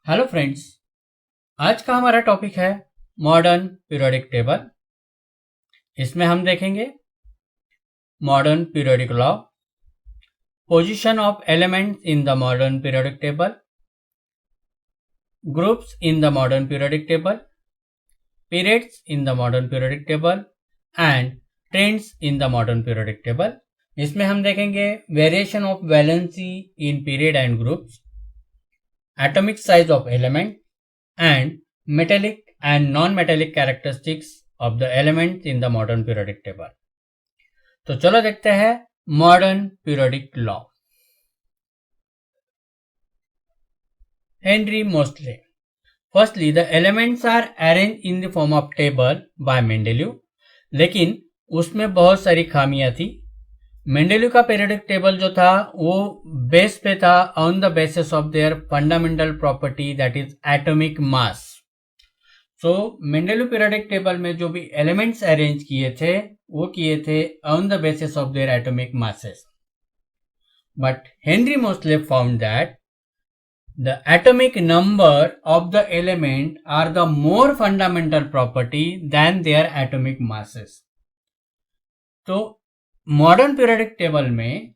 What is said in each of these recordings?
Hello friends, आज का हमारा टॉपिक है मॉडर्न पीरियोडिक टेबल। इसमें हम देखेंगे modern periodic law, position of elements in the modern periodic table, groups in the modern periodic table, periods in the modern periodic table and trends in the modern periodic table. इसमें हम देखेंगे variation of valency in period and groups, atomic size of element and metallic and non-metallic characteristics of the elements in the modern periodic table। तो चलो देखते हैं modern periodic law. Henry Moseley. Firstly the elements are arrange in the form of table by Mendeleev, लेकिन उसमें बहुत सारी खामियां थी। मेंडेलीव का पीरियोडिक टेबल जो था वो बेस पे था on the basis of there fundamental property that is atomic mass. So Mendeleev periodic table में जो भी एलिमेंट्स अरेंज किए थे वो किए थे on the basis of their atomic masses, but Henry Moseley found that the atomic number of the element are the more fundamental property than their atomic masses. तो modern periodic table में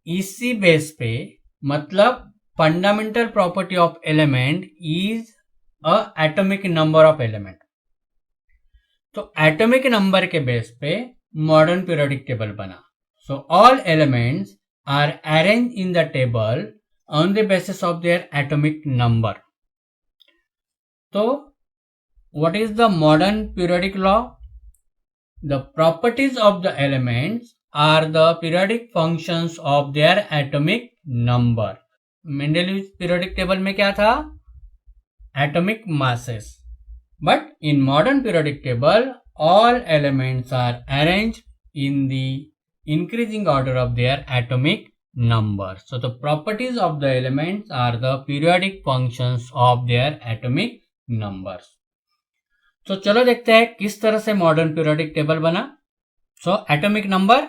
इसी base पे, मतलब fundamental property of element is a atomic number of element. तो atomic number के base पे modern periodic table बना। So all elements are arrange in the table on the basis of their atomic number. तो what is the modern periodic law? The properties of the elements are the periodic functions of their atomic number। Mendeleev periodic table में क्या था? Atomic masses। But in modern periodic table, all elements are arranged in the increasing order of their atomic number। So the properties of the elements are the periodic functions of their atomic numbers। तो चलो देखते हैं किस तरह से modern periodic table बना। So atomic number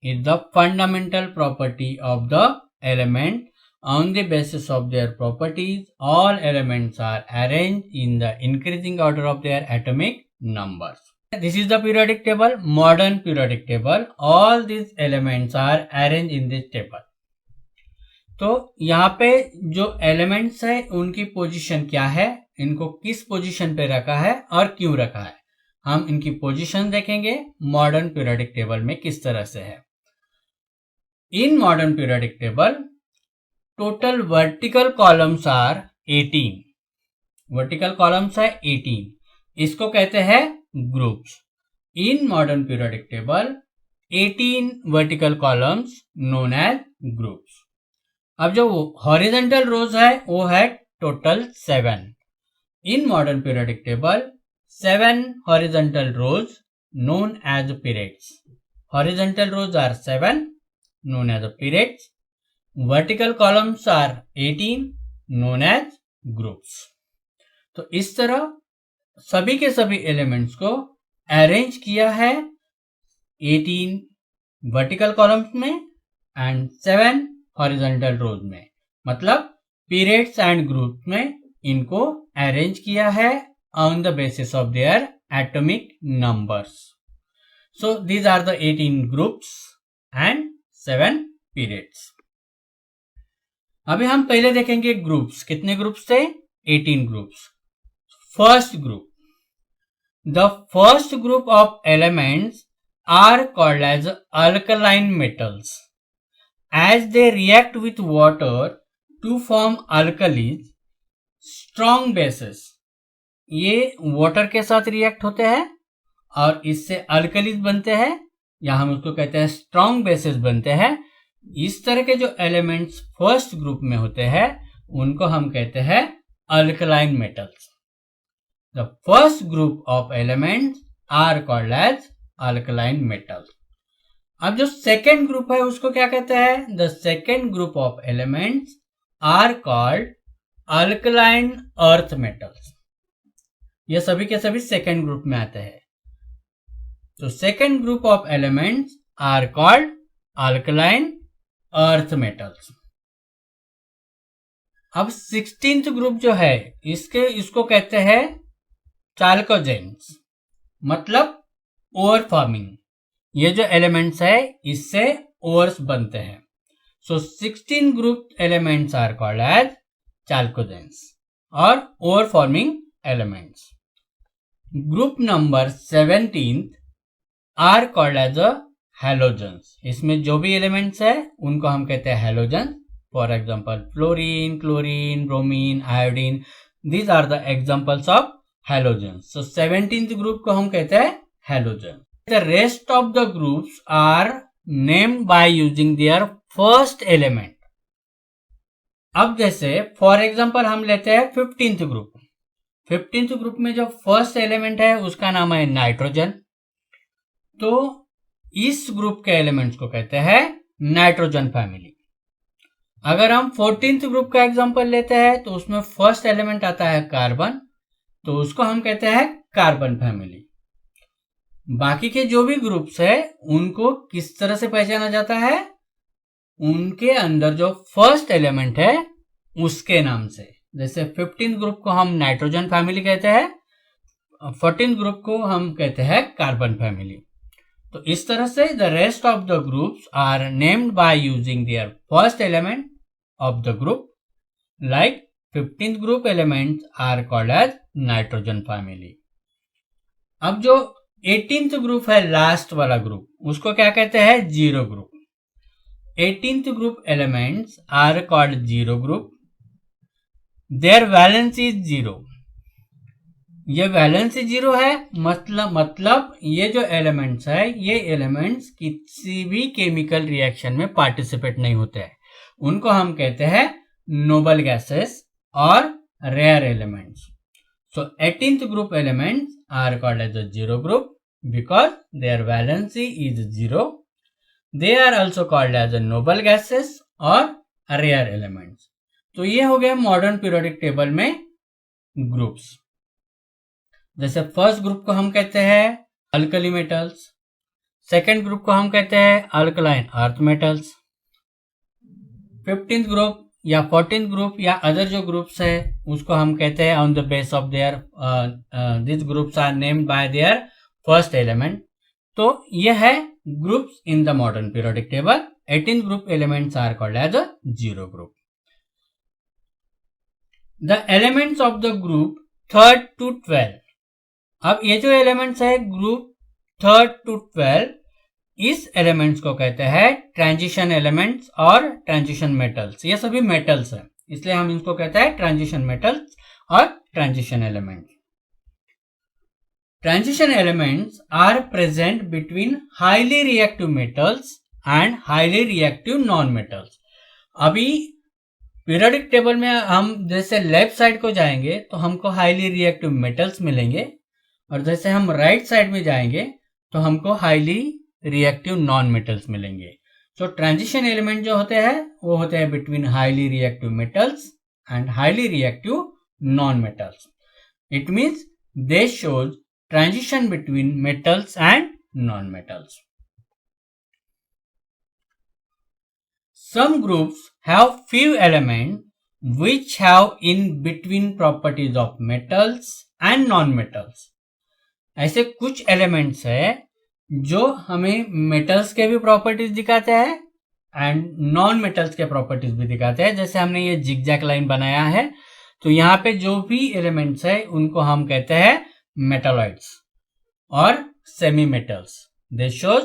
is the fundamental property of the element. On the basis of their properties all elements are arrange in the increasing order of their atomic numbers. This is the periodic table, modern periodic table. All this elements are arrange in this table. तो यहाँ पे जो elements है उनकी position क्या है, इनको किस पोजीशन पे रखा है और क्यों रखा है, हम इनकी पोजीशन देखेंगे मॉडर्न पीरियोडिक टेबल में किस तरह से है। In modern periodic table total vertical columns are 18। Vertical columns है 18, इसको कहते हैं groups. In modern periodic table 18 vertical columns known as groups. अब जो हॉरिजॉन्टल रोज है वो है total 7। In modern periodic table, 7 horizontal rows known as periods। Horizontal rows are 7 known as periods। Vertical columns are 18 known as groups। तो इस तरह सभी के सभी एलिमेंट्स को अरेंज किया है 18 वर्टिकल कॉलम्स में एंड 7 हॉरिजॉन्टल रोज में, मतलब पीरियड्स एंड ग्रुप्स में इनको अरेंज किया है on the basis of their atomic numbers. So these are the 18 groups and 7 periods. अभी हम पहले देखेंगे ग्रुप्स। कितने ग्रुप्स थे? 18 groups. First group, the first group of elements are called as alkaline metals as they react with water to form alkalis strong bases. ये water के साथ react होते हैं और इससे अल्कलीज बनते हैं, या हम उसको कहते हैं स्ट्रॉन्ग बेसिस बनते हैं। इस तरह के जो एलिमेंट्स फर्स्ट ग्रुप में होते हैं उनको हम कहते हैं alkaline metals. The first group of elements are called as alkaline metals. अब जो सेकेंड ग्रुप है उसको क्या कहते हैं? The second group of elements are called alkaline earth metals. ये सभी के सभी सेकेंड ग्रुप में आते हैं। तो second group of elements are called alkaline earth metals. अब 16th ग्रुप जो है इसको कहते हैं चाल्कोजेन्स, मतलब ओवर फॉर्मिंग। ये जो एलिमेंट्स है इससे ओवर्स बनते हैं। So 16 group elements are called as chalcogens और ore forming elements. Group number 17 are called as a halogens. इसमें जो भी एलिमेंट्स है उनको हम कहते हैं halogens. For example fluorine, chlorine, bromine, iodine, these are the examples of halogens. So 17th group को हम कहते हैं halogen. The rest of the groups are named by using their first element. अब जैसे फॉर एग्जांपल हम लेते हैं 15th group. 15th group में जो फर्स्ट एलिमेंट है उसका नाम है नाइट्रोजन। तो इस ग्रुप के एलिमेंट्स को कहते हैं नाइट्रोजन फैमिली। अगर हम 14th ग्रुप का एग्जांपल लेते हैं तो उसमें फर्स्ट एलिमेंट आता है कार्बन, तो उसको हम कहते हैं कार्बन फैमिली। बाकी के जो भी ग्रुप्स है उनको किस तरह से पहचाना जाता है? उनके अंदर जो फर्स्ट एलिमेंट है उसके नाम से। जैसे 15th ग्रुप को हम नाइट्रोजन फैमिली कहते हैं, 14th ग्रुप को हम कहते हैं कार्बन फैमिली। तो इस तरह से the rest of the groups are named by using their first element of the group, like 15th group elements are called as nitrogen family. अब जो 18th ग्रुप है, लास्ट वाला ग्रुप, उसको क्या कहते हैं? Zero group. 18th group elements are called zero group. Their valence is zero. ये valency zero है, मतलब ये जो एलिमेंट्स है ये एलिमेंट्स किसी भी केमिकल रिएक्शन में पार्टिसिपेट नहीं होते हैं। उनको हम कहते हैं नोबल गैसेस और rare elements. So 18th group elements are called as a zero group because their valency is zero. They are also called as a noble gases और रेयर एलिमेंट्स। तो ये हो गया मॉडर्न पीरियोडिक टेबल में groups. जैसे first group को हम कहते हैं अल्कली मेटल्स, सेकेंड ग्रुप को हम कहते हैं alkaline earth metals, 15th group या 14th ग्रुप या अदर जो ग्रुप्स है उसको हम कहते हैं on the base of their this groups are named by their first element. तो ये है groups in the modern periodic table. 18th group elements are called as a zero group. The elements of the group 3rd to 12। अब ये जो elements है group 3rd to 12, इस elements को कहते हैं ट्रांजिशन एलिमेंट्स और ट्रांजिशन मेटल्स। ये सभी मेटल्स है, इसलिए हम इनको कहते हैं ट्रांजिशन मेटल्स और transition elements. Transition elements are present between highly reactive metals and highly reactive non metals. अभी पीरियोडिक टेबल में हम जैसे लेफ्ट साइड को जाएंगे तो हमको हाईली रिएक्टिव मेटल्स मिलेंगे, और जैसे हम राइट साइड में जाएंगे तो हमको हाईली रिएक्टिव नॉन मेटल्स मिलेंगे। सो ट्रांजिशन एलिमेंट जो होते हैं वो होते हैं between highly reactive metals and highly reactive non metals. It means they shows transition between metals and non metals. Some groups have few elements which have in between properties of metals and non-metals। ऐसे कुछ elements है जो हमें metals के भी properties दिखाते हैं and non metals के प्रॉपर्टीज भी दिखाते हैं। जैसे हमने ये जिगजैग लाइन बनाया है, तो यहाँ पे जो भी एलिमेंट्स है उनको हम कहते हैं मेटालॉइड्स और semi metals. They shows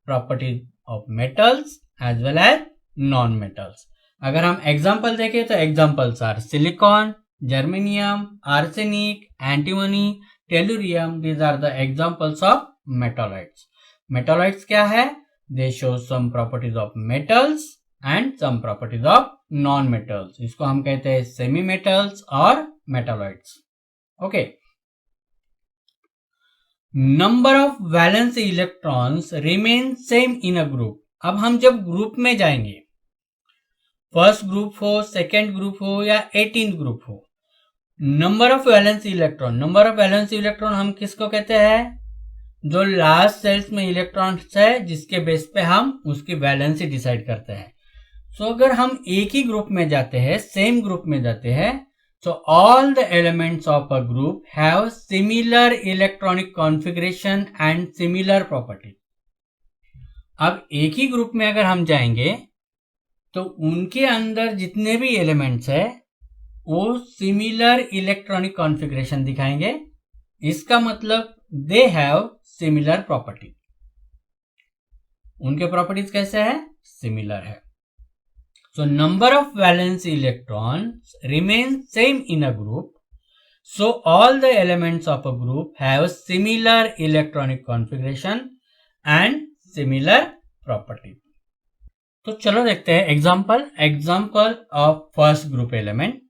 properties of metals as well as non metals. अगर हम एग्जाम्पल देखें तो examples are silicon, germanium, arsenic, antimony, tellurium. These are the examples of metalloids. Metalloids क्या है? They show some properties of metals and some properties of non metals. इसको हम कहते हैं सेमी मेटल्स और metalloids. Okay. Number of valence electrons remain same in a group. अब हम जब ग्रुप में जाएंगे, फर्स्ट ग्रुप हो, सेकेंड ग्रुप हो या 18th ग्रुप हो, नंबर ऑफ वैलेंस इलेक्ट्रॉन हम किसको कहते हैं? जो लास्ट सेल्स में इलेक्ट्रॉन्स है जिसके बेस पे हम उसकी वैलेंसी डिसाइड करते हैं। सो अगर हम एक ही ग्रुप में जाते हैं, सेम ग्रुप में जाते हैं, so all the elements of a group have similar electronic configuration and similar property. अब एक ही ग्रुप में अगर हम जाएंगे तो उनके अंदर जितने भी एलिमेंट्स है वो सिमिलर इलेक्ट्रॉनिक कॉन्फ़िगरेशन दिखाएंगे. इसका मतलब दे हैव सिमिलर प्रॉपर्टी. उनके प्रॉपर्टीज कैसे है? सिमिलर है. So number of valence electrons remain same in a group. So all the elements of a group have similar electronic configuration and similar property. तो चलो देखते हैं example of first group element.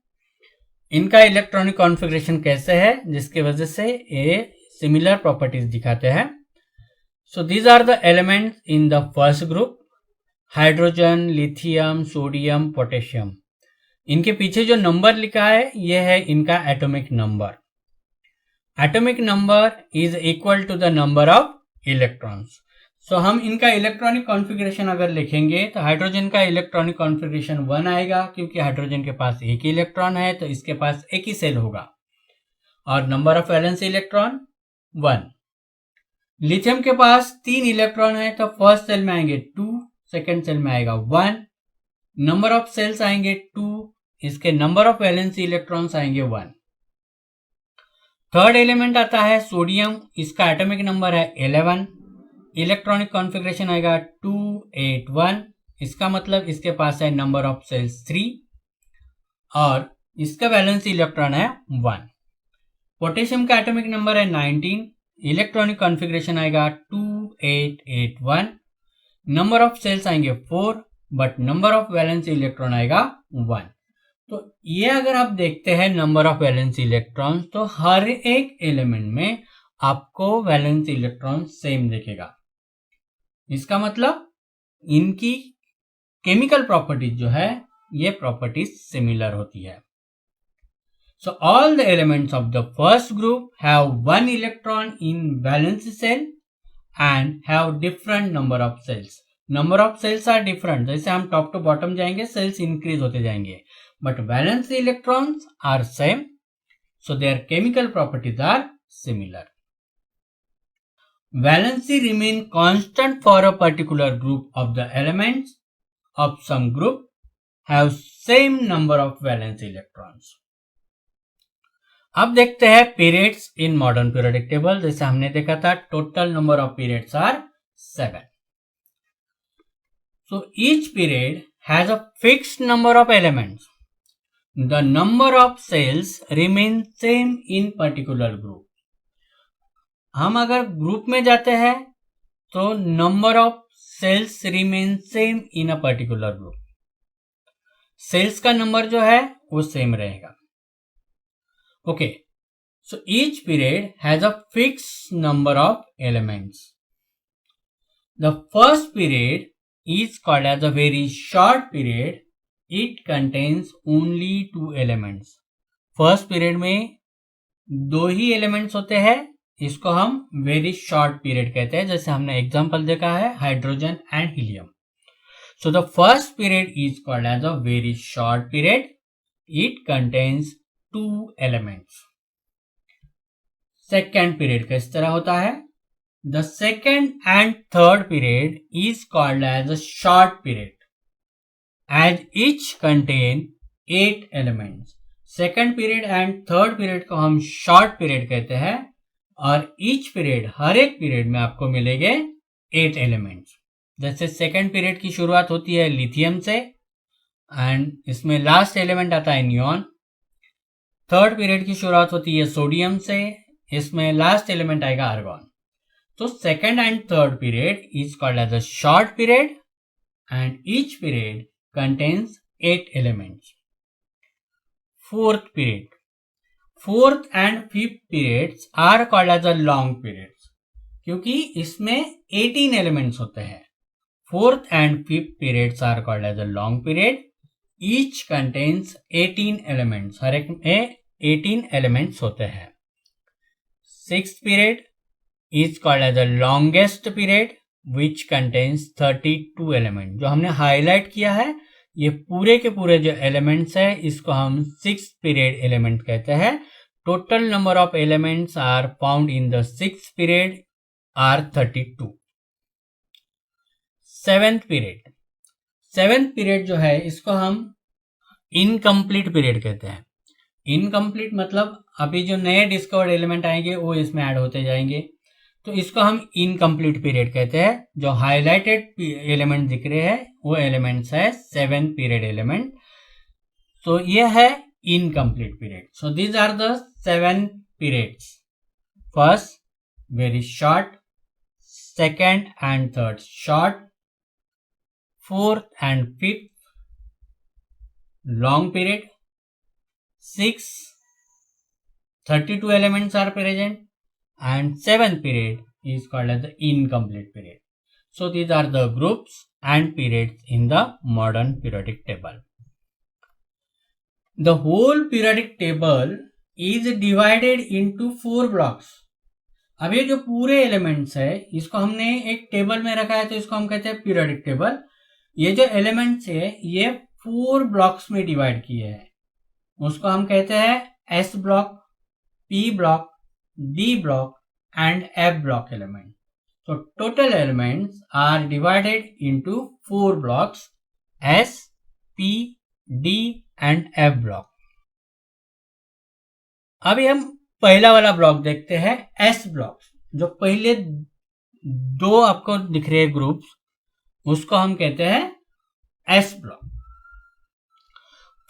इनका electronic configuration कैसे है जिसकी वजह से ये सिमिलर प्रॉपर्टीज दिखाते हैं. So these are the elements in the first group. Hydrogen, lithium, sodium, potassium. इनके पीछे जो नंबर लिखा है यह है इनका atomic number. Atomic number is equal to the number of electrons. So हम इनका इलेक्ट्रॉनिक कॉन्फ़िगरेशन अगर लिखेंगे तो हाइड्रोजन का इलेक्ट्रॉनिक कॉन्फ़िगरेशन 1 आएगा क्योंकि हाइड्रोजन के पास एक ही इलेक्ट्रॉन है तो इसके पास एक ही सेल होगा. और number of valence electron 1. Lithium के पास 3 इलेक्ट्रॉन है तो फर्स्ट सेल में आएंगे 2, सेकेंड सेल में आएगा 1. नंबर ऑफ सेल्स आएंगे 2, इसके नंबर ऑफ वैलेंसी इलेक्ट्रॉन्स आएंगे 1. थर्ड एलिमेंट आता है सोडियम. इसका एटॉमिक नंबर है 11. इलेक्ट्रॉनिक कॉन्फ़िगरेशन आएगा 2, 8, 1. इसका मतलब इसके पास है नंबर ऑफ सेल्स 3 और इसका वैलेंसी इलेक्ट्रॉन है 1. पोटेशियम का एटॉमिक नंबर है 19. इलेक्ट्रॉनिक कॉन्फ़िगरेशन आएगा 2, 8, 8, 1. नंबर ऑफ सेल्स आएंगे 4 but number of valency electron आएगा 1. तो ये अगर आप देखते हैं नंबर ऑफ वैलेंसी इलेक्ट्रॉन तो हर एक एलिमेंट में आपको वैलेंसी इलेक्ट्रॉन सेम दिखेगा. इसका मतलब इनकी केमिकल प्रॉपर्टीज जो है ये प्रॉपर्टीज सिमिलर होती है. So all the elements of the first group have one electron in valence cell and have different number of cells. Number of cells are different. जैसे हम टॉप टू बॉटम जाएंगे cells increase होते जाएंगे. But valence electrons are same. So their chemical properties are similar. Valency remain constant for a particular group of the elements of some group have same number of valence electrons. अब देखते हैं periods in modern periodic table. जैसे हमने देखा था total number of periods are 7. So each period has a fixed number of elements. The number of shells remain same in particular group. हम अगर group में जाते हैं तो number of shells remain same in a particular group. Shells का number जो है वो सेम रहेगा. Okay, so each period has a fixed number of elements. The first period is called as a very short period. It contains only 2 elements. First period में 2 ही elements होते हैं. इसको हम very short period कहते हैं. जैसे हमने example देखा है hydrogen and helium. So the first period is called as a very short period. It contains 2 elements. Second period किस तरह होता है? The second and third period is called as a short period as each contain 8 elements. Second period and third period को हम short period कहते हैं और each period हर एक पीरियड में आपको मिलेंगे 8 एलिमेंट्स. जैसे सेकेंड पीरियड की शुरुआत होती है लिथियम से एंड इसमें लास्ट एलिमेंट आता है नियॉन. थर्ड पीरियड की शुरुआत होती है सोडियम से, इसमें लास्ट एलिमेंट आएगा आर्गॉन. तो second and third period is called as a short period and each period contains 8 elements. Fourth and fifth periods are called as a long periods क्योंकि इसमें 18 एलिमेंट्स होते हैं. Fourth and fifth periods are called as a long period. Each contains 18 elements. हर एक में 18 elements होते हैं. Sixth period is called as the longest period which contains 32 element. जो हमने हाईलाइट किया है ये पूरे के पूरे जो एलिमेंट्स है इसको हम 6th पीरियड एलिमेंट कहते हैं. Total number of elements are found in the 6th period are 32. 7th period. 7th period जो है इसको हम इनकम्प्लीट पीरियड कहते हैं. इनकम्प्लीट मतलब अभी जो नए डिस्कवर्ड एलिमेंट आएंगे वो इसमें ऐड होते जाएंगे, तो इसको हम इनकम्प्लीट पीरियड कहते हैं. जो हाईलाइटेड एलिमेंट दिख रहे हैं वो एलिमेंट्स है 7th पीरियड एलिमेंट. तो ये है incomplete period. So these are the 7 periods. First very short, second and third short, fourth and fifth long period, 6, 32 elements are present, and 7th period is called as the incomplete period. So these are the groups and periods in the modern periodic table. The whole periodic table is divided into 4 blocks. अब ये जो पूरे elements है इसको हमने एक table में रखा है, तो इसको हम कहते हैं पीरियोडिक टेबल. ये जो एलिमेंट्स है ये 4 ब्लॉक्स में डिवाइड किए हैं. उसको हम कहते हैं S block, P block, D block and F block element. तो total elements are divided into 4 blocks, S, P, D and F block. अभी हम पहला वाला ब्लॉक देखते हैं, एस ब्लॉक. जो पहले 2 आपको दिख रहे ग्रुप्स उसको हम कहते हैं S block.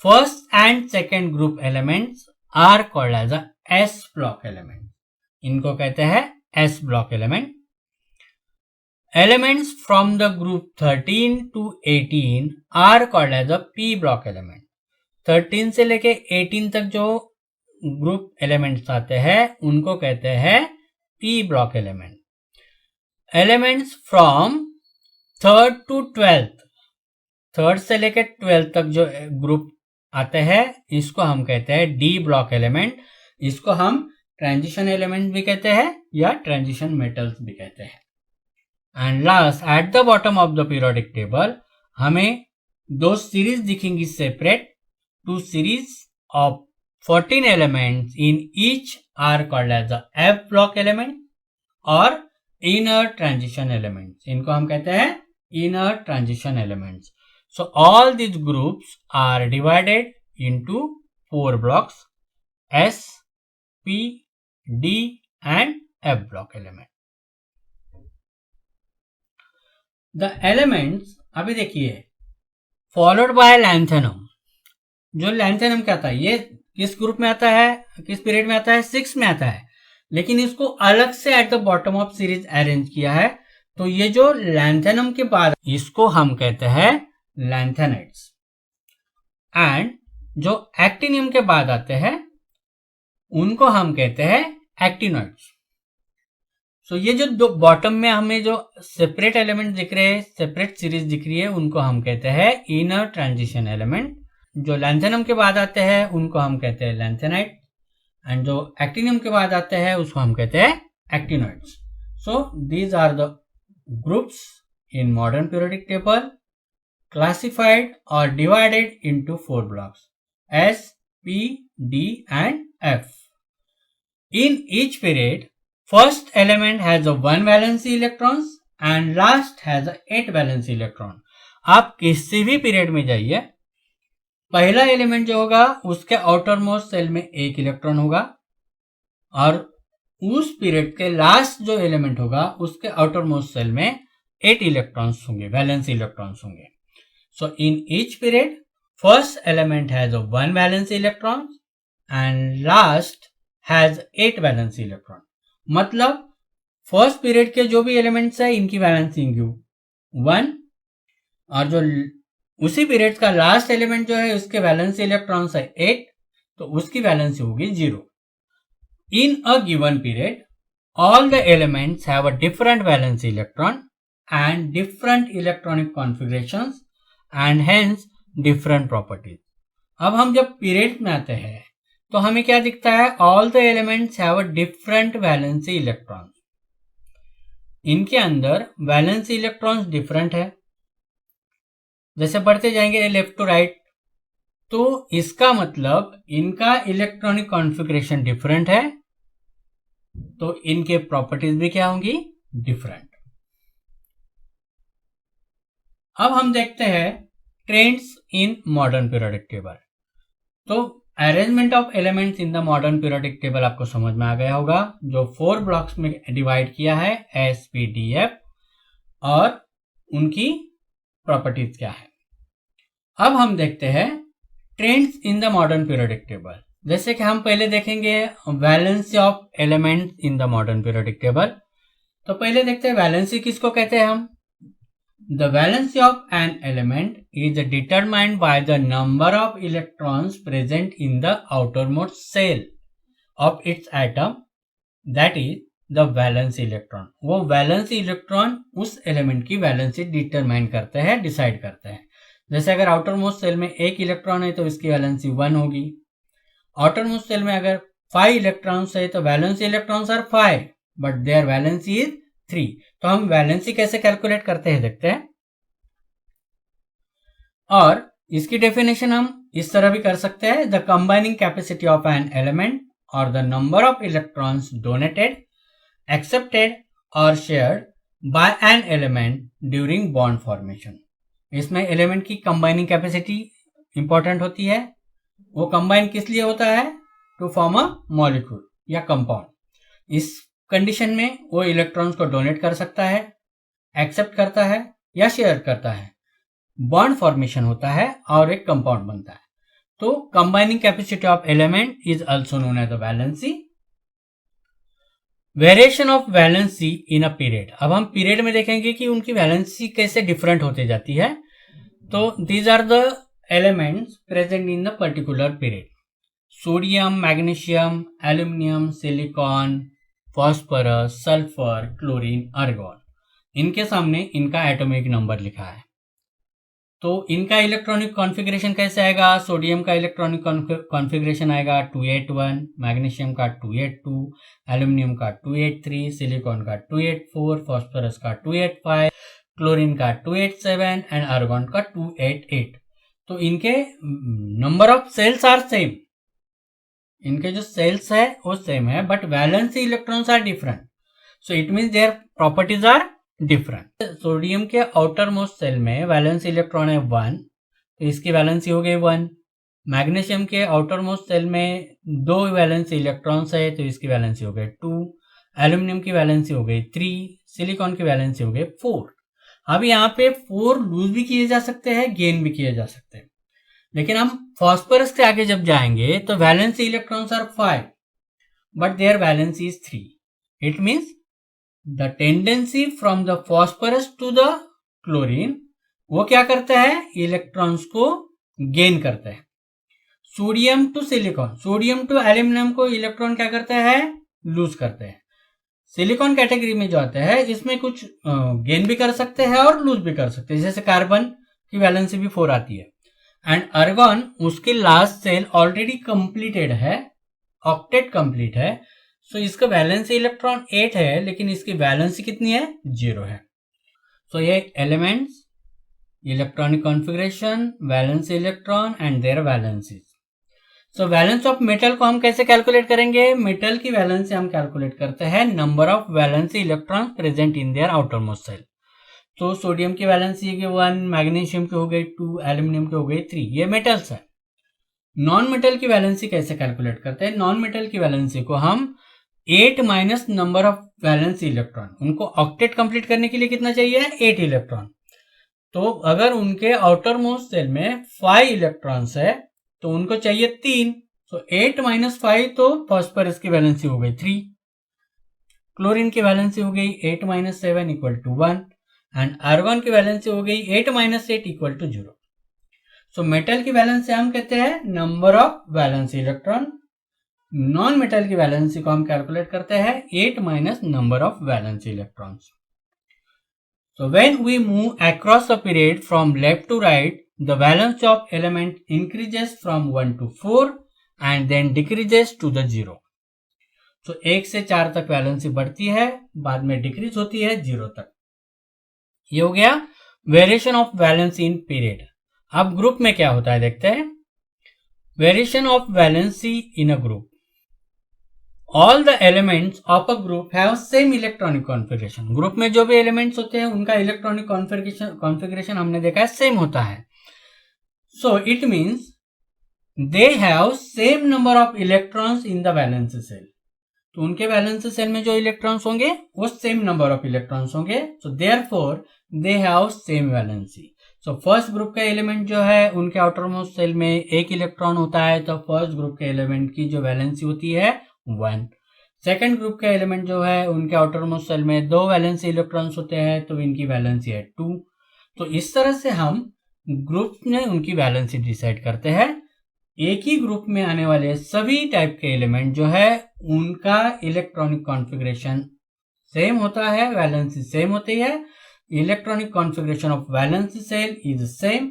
First and second group elements are called as a S block element. इनको कहते हैं S block element. Elements from the group 13 to 18 are called as a P block element. 13 से लेके 18 तक जो ग्रुप एलिमेंट्स आते हैं उनको कहते हैं P block element. Elements from 3rd to 12th, 3rd से लेके 12th तक जो ग्रुप आते हैं इसको हम कहते हैं डी ब्लॉक एलिमेंट. इसको हम ट्रांजिशन एलिमेंट भी कहते हैं या ट्रांजिशन मेटल्स भी कहते हैं. And last at the bottom of the periodic table हमें 2 सीरीज दिखेंगी separate. 2 series of 14 elements in each are called as the F block element और इनर ट्रांजिशन एलिमेंट्स. इनको हम कहते हैं inner transition elements. So all these groups are divided into 4 blocks, S, P, D and F block element. The elements अभी देखिए followed by lanthanum. जो lanthanum क्या आता है, ये किस ग्रुप में आता है, किस पीरियड में आता है, 6 में आता है, लेकिन इसको अलग से eight the bottom of series arrange किया है. तो ये जो lanthanum के बाद इसको हम कहते हैं लैंथेनाइट्स. एंड जो एक्टिनियम के बाद आते हैं उनको हम कहते हैं एक्टिनॉइड्स. सो ये जो दो बॉटम में हमें जो सेपरेट एलिमेंट दिख रहे हैं, सेपरेट सीरीज दिख रही है, उनको हम कहते हैं इनर ट्रांजिशन एलिमेंट. जो लैंथेनम के बाद आते हैं उनको हम कहते हैं लैंथेनाइट एंड जो एक्टिनियम के बाद आते हैं उसको हम कहते हैं actinoids. So these are the groups in modern periodic table classified or divided into 4 blocks, S, P, D and F. In each period, first element has a 1 valency electrons and last has a 8 valency electron. आप किसी भी period में जाइए, पहला element जो होगा उसके outer most shell में 1 इलेक्ट्रॉन होगा और उस पीरियड के लास्ट जो एलिमेंट होगा उसके आउटर मोस्ट सेल में 8 इलेक्ट्रॉन्स होंगे, वैलेंसी इलेक्ट्रॉन्स होंगे. So in each period, first element has a 1 valence electron and last has 8 valence electron. मतलब फर्स्ट पीरियड के जो भी एलिमेंट्स है इनकी वैलेंसी होगी 1 और जो उसी पीरियड का लास्ट एलिमेंट जो है उसके वैलेंसी इलेक्ट्रॉन्स है 8, तो उसकी वैलेंसी होगी 0. In a given period, all the elements have a different valence electron and different electronic configurations and hence different properties. अब हम जब पीरियड में आते हैं तो हमें क्या दिखता है, all the elements have a different valency electrons. इनके अंदर वैलेंसी इलेक्ट्रॉन्स डिफरेंट है जैसे बढ़ते जाएंगे लेफ्ट टू राइट, तो इसका मतलब इनका इलेक्ट्रॉनिक कॉन्फ़िगरेशन डिफरेंट है, तो इनके प्रॉपर्टीज भी क्या होंगी, डिफरेंट। अब हम देखते हैं trends in modern periodic table. तो arrangement of elements in the modern periodic table आपको समझ में आ गया होगा, जो 4 ब्लॉक्स में डिवाइड किया है, एस पी डी एफ, और उनकी प्रॉपर्टीज क्या है। अब हम देखते हैं trends in the modern periodic table. जैसे कि हम पहले देखेंगे valency of elements in the modern periodic table. तो पहले देखते हैं वैलेंसी किसको कहते हैं हम। The valency of an element is determined by the number of electrons present in the outermost shell of its atom, that is the valence electron। वो valence electron उस एलिमेंट की वैलेंसी डिटरमाइन करते हैं, decide करते हैं। जैसे अगर outer most shell में 1 इलेक्ट्रॉन है तो इसकी वैलेंसी 1 होगी। आउटर मोस्ट सेल में अगर 5 इलेक्ट्रॉन्स है तो valence electrons are 5 but their valency is 3। तो हम वैलेंसी कैसे कैलकुलेट करते हैं देखते हैं। और इसकी डेफिनेशन हम इस तरह भी कर सकते हैं, the combining capacity of an element और the number of electrons donated, accepted और shared by an element during bond formation. इसमें एलिमेंट की कंबाइनिंग कैपेसिटी इंपॉर्टेंट होती है। वो कंबाइन किस लिए होता है, टू फॉर्म अ मॉलिक्यूल या कंपाउंड। इस कंडीशन में वो इलेक्ट्रॉन्स को डोनेट कर सकता है, एक्सेप्ट करता है या शेयर करता है, बॉन्ड फॉर्मेशन होता है और एक कंपाउंड बनता है। तो combining capacity of element is also known as the valency. Variation of valency in a period. अब हम पीरियड में देखेंगे कि उनकी वैलेंसी कैसे डिफरेंट होते जाती है। तो these are the elements present in the particular period. Sodium, magnesium, aluminium, silicon, phosphorus, sulphur, chlorine, argon. इनके सामने इनका एटॉमिक नंबर लिखा है। तो इनका इलेक्ट्रॉनिक कॉन्फ़िगरेशन कैसे आएगा। सोडियम का इलेक्ट्रॉनिक कॉन्फ़िगरेशन आएगा 281, मैग्नीशियम का 282, एल्यूमिनियम का 283, सिलिकॉन का 284, फॉस्फोरस का 285, क्लोरीन का 287 एंड आर्गॉन का 288। तो इनके number of shells are same, इनके जो सेल्स है वो सेम है, but valency electrons are different. So it means their properties are different. Sodium के आउटर मोस्ट सेल में वैलेंसी इलेक्ट्रॉन है 1, तो इसकी वैलेंसी हो गई 1। मैग्नीशियम के आउटर मोस्ट सेल में 2 वैलेंसी इलेक्ट्रॉन्स है तो इसकी वैलेंसी हो गई 2। एल्यूमिनियम की वैलेंसी हो गई 3, सिलिकॉन की वैलेंसी हो गई 4। अब यहाँ पे 4 लूज भी किए जा सकते हैं, गेन भी किए जा सकते हैं। लेकिन हम फॉस्फोरस के आगे जब जाएंगे तो valency electrons are 5 but their valency is 3। It means the tendency from the phosphorus to the chlorine, वो क्या करता है, इलेक्ट्रॉन्स को गेन करता है। Sodium to silicon, sodium to aluminium को इलेक्ट्रॉन क्या करते हैं, लूज करते हैं। सिलिकॉन कैटेगरी में जो आता है इसमें कुछ गेन भी कर सकते हैं और लूज भी कर सकते हैं, जैसे कार्बन की वैलेंसी भी 4 आती है। एंड आर्गॉन, उसकी लास्ट सेल ऑलरेडी कंप्लीटेड है, ऑक्टेट कंप्लीट है, सो इसका वैलेंसी इलेक्ट्रॉन 8 है लेकिन इसकी वैलेंसी कितनी है, 0 है। सो ये elements, electronic configuration, valency electron and their valencies. So valence of metal को हम कैसे कैलकुलेट करेंगे। मेटल की वैलेंसी हम कैलकुलेट करते हैं number of valency electron present in their outermost shell. तो सोडियम की वैलेंसी है 1, मैग्नीशियम की हो गई 2, एल्यूमिनियम की हो गई 3। ये मेटल्स है। नॉन मेटल की वैलेंसी कैसे कैलकुलेट करते हैं। नॉन मेटल की वैलेंसी को हम 8 minus number of valency electron, उनको ऑक्टेट कंप्लीट करने के लिए कितना चाहिए, 8 इलेक्ट्रॉन। तो अगर उनके आउटर मोस्ट सेल में 5 इलेक्ट्रॉन्स है तो उनको चाहिए 3। तो 8 माइनस 5, तो फॉस्फोरस की वैलेंसी हो गई 3, क्लोरीन की वैलेंसी हो गई 8 minus 7 equal to 1 and argon की वैलेंसी हो गई 8 minus 8 equal to 0। So metal की वैलेंसी हम कहते हैं number of valency electron. Non metal की वैलेंसी को हम कैलकुलेट करते हैं 8 minus number of valency electrons. So when we move across the period from left to right, the valence of element increases from 1 to 4 and then decreases to the 0. So 1 से 4 तक valency बढ़ती है, बाद में decrease होती है 0 तक। ये हो गया variation of valency in period. अब ग्रुप में क्या होता है देखते हैं। Variation of valency in a group, all the elements of a group have same electronic configuration. Group में जो भी एलिमेंट्स होते हैं उनका इलेक्ट्रॉनिक कॉन्फ़िगरेशन हमने देखा है सेम होता है। So it means they have same number of electrons in the valency shell. तो उनके वैलेंसी सेल में जो इलेक्ट्रॉन्स होंगे वो सेम नंबर ऑफ इलेक्ट्रॉन्स होंगे। So therefore they have same valency. So first group का एलिमेंट जो है उनके आउटरमोस्ट सेल में एक इलेक्ट्रॉन होता है, तो फर्स्ट ग्रुप के एलिमेंट की जो वैलेंसी होती है 1। सेकेंड ग्रुप के एलिमेंट जो है उनके आउटरमोस्ट सेल में 2 वैलेंसी इलेक्ट्रॉन्स होते हैं, तो इनकी वैलेंसी है 2। तो इस तरह से हम ग्रुप में उनकी वैलेंसी डिसाइड करते हैं। एक ही ग्रुप में आने वाले सभी टाइप के एलिमेंट जो है उनका इलेक्ट्रॉनिक कॉन्फ़िगरेशन सेम होता है, वैलेंसी सेम होती है। Electronic configuration of valency shell is same,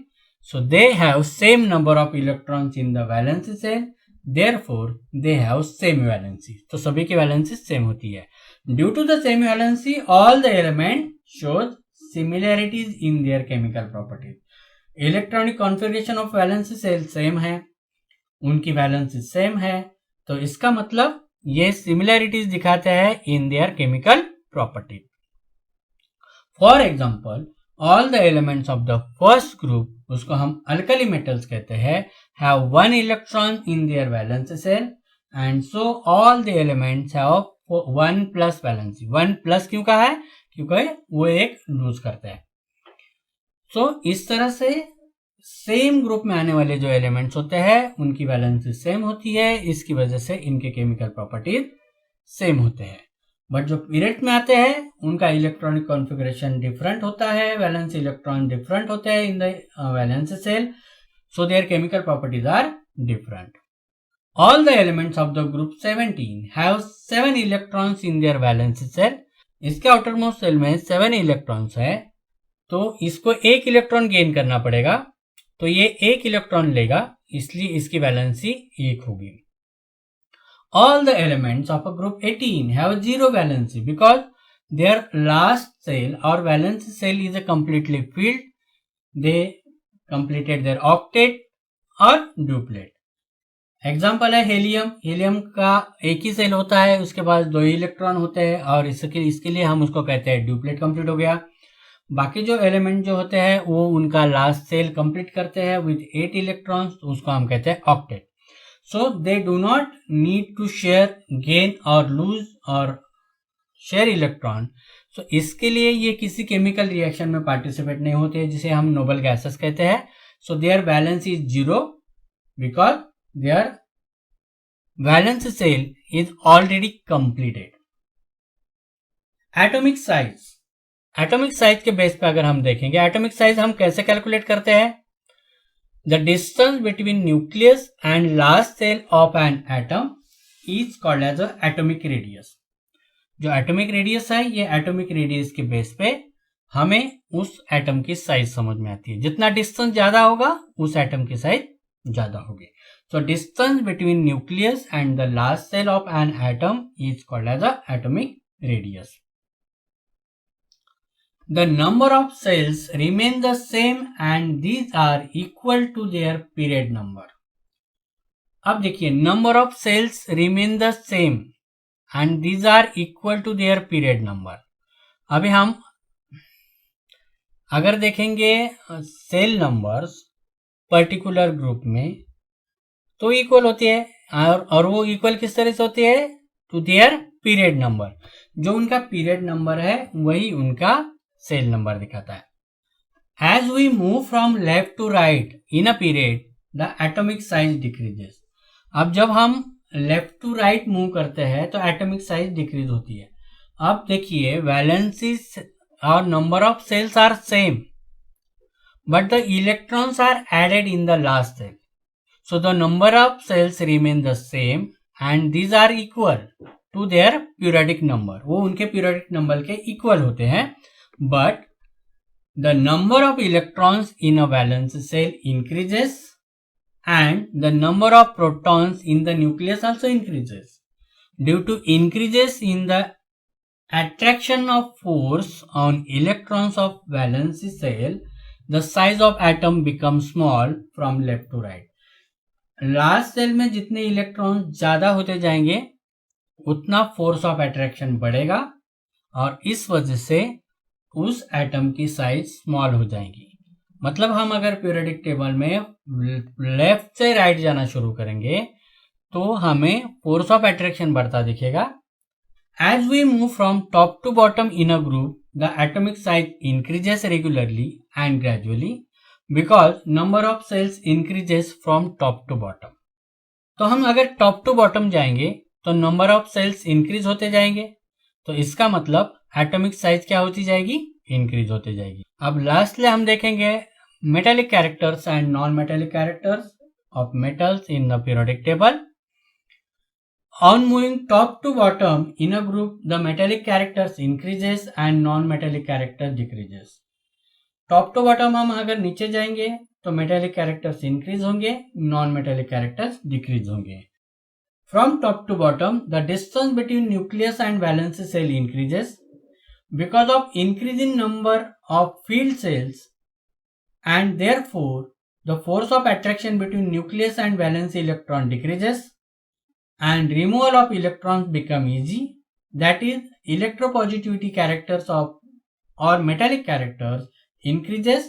so they have same number of electrons in the valency shell, therefore they have same valency. तो सभी की वैलेंसी सेम होती है। Due to the same valency all the element shows similarities in their chemical properties. Electronic configuration of valency shell same है, उनकी valency same है, तो इसका मतलब ये सिमिलैरिटीज दिखाते हैं in their chemical property. For example all the elements of the first group, उसको हम अल्कली मेटल्स कहते हैं, have 1 electron in their valency shell, and so all the elements have 1 plus valency. 1 plus क्यों कहा है? क्योंकि वो एक लूज करते हैं। सो इस तरह से सेम ग्रुप में आने वाले जो एलिमेंट्स होते हैं उनकी वैलेंसी सेम होती है, इसकी वजह से इनके केमिकल प्रॉपर्टीज सेम होते हैं। बट जो पीरियड में आते हैं उनका इलेक्ट्रॉनिक कॉन्फ़िगरेशन डिफरेंट होता है, वैलेंसी इलेक्ट्रॉन डिफरेंट होते हैं in the valency shell, so their chemical properties are different. All the elements of the group 17 have 7 electrons in their valency shell. इसके आउटर मोस्ट सेल में 7 electrons है, तो इसको एक इलेक्ट्रॉन गेन करना पड़ेगा, तो ये एक इलेक्ट्रॉन लेगा, इसलिए इसकी वैलेंसी 1 होगी। All the elements of a group 18 have 0 valency because their last cell or valence cell is a completely filled. They completed their octet or duplet. Example है हेलियम। हेलियम का एक ही सेल होता है, उसके पास 2 इलेक्ट्रॉन होते हैं, और इसके लिए हम उसको कहते हैं ड्यूप्लेट कंप्लीट हो गया। बाकी जो एलिमेंट जो होते हैं वो उनका लास्ट सेल कंप्लीट करते हैं विथ 8 इलेक्ट्रॉन्स, तो उसको हम कहते हैं octet. So they do not need to share gain और लूज और शेयर इलेक्ट्रॉन। सो इसके लिए ये किसी केमिकल रिएक्शन में पार्टिसिपेट नहीं होते, जिसे हम नोबल गैसेस कहते हैं। So there valence is 0 because there valence shell is already completed. Atomic size, atomic size के बेस पे अगर हम देखेंगे, एटॉमिक साइज हम कैसे कैलकुलेट करते हैं? The distance between nucleus and last shell of an atom is called as atomic radius. जो एटॉमिक रेडियस है, ये एटॉमिक रेडियस के बेस पे हमें उस एटम की साइज समझ में आती है। जितना डिस्टेंस ज्यादा होगा उस एटम की साइज ज्यादा होगी। So distance between nucleus and the last shell of an atom is called as atomic radius. The number of cells remain the same and these are equal to their period number. अब देखिए, number of cells remain the same and these are equal to their period number. अभी हम अगर देखेंगे cell numbers particular group में तो equal होती है, और वो इक्वल किस तरह से होती है? To their period number. जो उनका पीरियड नंबर है वही उनका सेल नंबर दिखाता है। As we move from left to right in a period the atomic size decreases. अब जब हम लेफ्ट टू राइट मूव करते हैं तो एटॉमिक साइज डिक्रीज होती है। अब देखिए, वैलेंसी और number of shells are same but the electrons are added in the last shell, so the number of shells remain the same and these are equal to their periodic number. वो उनके periodic number के equal होते हैं, but the number of electrons in a valence cell increases and the number of protons in the nucleus also increases. Due to increases in the attraction of force on electrons of valence cell, the size of atom becomes small from left to right. Last shell में जितने electron ज्यादा होते जाएंगे उतना force of attraction बढ़ेगा और इस वजह से उस एटम की साइज स्मॉल हो जाएगी. मतलब हम अगर पीरियोडिक टेबल में लेफ्ट से राइट जाना शुरू करेंगे तो हमें फोर्स ऑफ अट्रैक्शन बढ़ता दिखेगा. As we move from top to bottom in a group, the atomic size increases regularly and gradually because number of cells increases from top to bottom. तो हम अगर टॉप टू बॉटम जाएंगे तो number of sales increase होते जाएंगे, तो इसका मतलब एटॉमिक साइज क्या होती जाएगी, इंक्रीज होते जाएगी. अब लास्टली हम देखेंगे metallic characters and non metallic characters of metals in the periodic table. On moving top to bottom in a group, the metallic characters increases and non-metallic character decreases. Top to bottom हम अगर नीचे जाएंगे तो metallic characters increase होंगे, non metallic characters decrease होंगे. From top to bottom the distance between nucleus and valence shell increases because of increasing number of filled shells and therefore the force of attraction between nucleus and valence electron decreases and removal of electrons become easy. That is, electropositivity characters of or metallic characters increases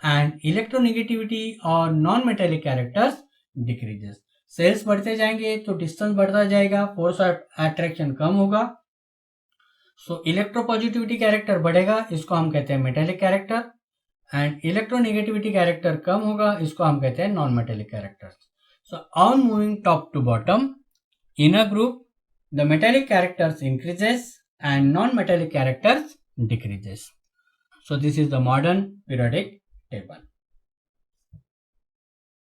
and electronegativity or non-metallic characters decreases. Shells बढ़ते जाएंगे तो distance बढ़ता जाएगा, force of attraction कम होगा. सो electropositivity character बढ़ेगा, इसको हम कहते हैं metallic character, and electronegativity character कम होगा, इसको हम कहते हैं non metallic characters. So on moving top to bottom in a group, the metallic characters increases and non-metallic characters decreases. So this is the modern periodic table.